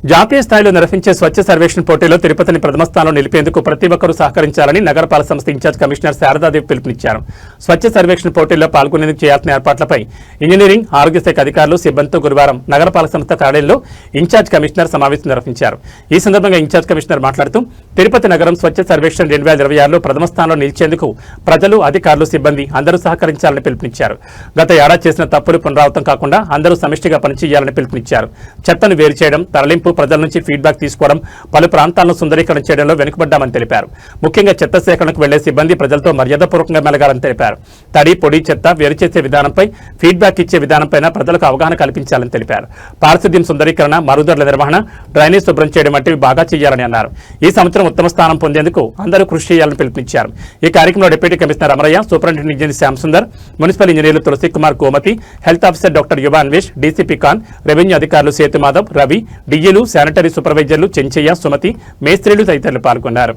జాతీయ స్థాయిలో నిర్వహించే స్వచ్ఛ సర్వేక్షణ పోటీలో తిరుపతిని ప్రథమ స్థానంలో నిలిపేందుకు ప్రతి ఒక్కరూ సహకరించాలని నగరపాలక సంస్థ ఇన్ఛార్జ్ కమిషనర్ శారదాదేవి పిలుపునిచ్చారు. స్వచ్ఛ సర్వేక్షణ పోటీల్లో పాల్గొనేందుకు చేయాల్సిన ఏర్పాట్లపై ఇంజనీరింగ్, ఆరోగ్య శాఖ అధికారులు, సిబ్బందితో గురువారం నగరపాలక సంస్థ కార్యాలయంలో ఇన్ఛార్జ్ కమిషనర్ సమావేశం నిర్వహించారు. ఈ సందర్భంగా ఇన్ఛార్జ్ కమిషనర్ మాట్లాడుతూ తిరుపతి నగరం స్వచ్ఛ సర్వేక్షణ 2026లో ప్రథమ స్థానంలో నిలిచేందుకు ప్రజలు, అధికారులు, సిబ్బంది అందరూ సహకరించాలని పిలుపునిచ్చారు. గత ఏడాది చేసిన తప్పులు పునరావృతం కాకుండా అందరూ సమిష్టిగా పనిచేయాలని పిలుపునిచ్చారు. చెత్తను వేరు చేయడం, తరలింపు, ప్రజల నుంచి ఫీడ్బ్యాక్ తీసుకోవడం, పలు ప్రాంతాలను సుందరీకరణ చేయడంలో వెనుకబడ్డామని తెలిపారు. ముఖ్యంగా చెత్త సేకరణకు వెళ్లే సిబ్బంది ప్రజలతో మర్యాదపూర్వకంగా మెలగాలని తెలిపారు. తడి, పొడి చెత్త వేరు చేసే విధానంపై, ఫీడ్బ్యాక్ ఇచ్చే విధానంపై ప్రజలకు అవగాహన కల్పించాలని తెలిపారు. పారిశుద్ధ్యం సుందరీకరణ, మరుగుదొడ్ల నిర్వహణ, డ్రైనేజ్ శుభ్రం చేయడం వంటివి బాగా చేయాలని అన్నారు. ఈ సంవత్సరం ఉత్తమ స్థానం పొందేందుకు అందరూ కృషి చేయాలని పిలుపునిచ్చారు. ఈ కార్యక్రమంలో deputy commissioner Amaraiah, superintendent engineer Shyam Sundar, municipal ఇంజనీర్లు Tulasi Kumar Gomathi, health officer doctor Yuva Anvesh, DCP Khan, revenue అధికారులు సేతు మాధవ్, రవి, డిఈలు, శానిటరీ సూపర్వైజర్లు చెంచయ్య, సుమతి, మేస్త్రీలు తదితరులు పాల్గొన్నారు.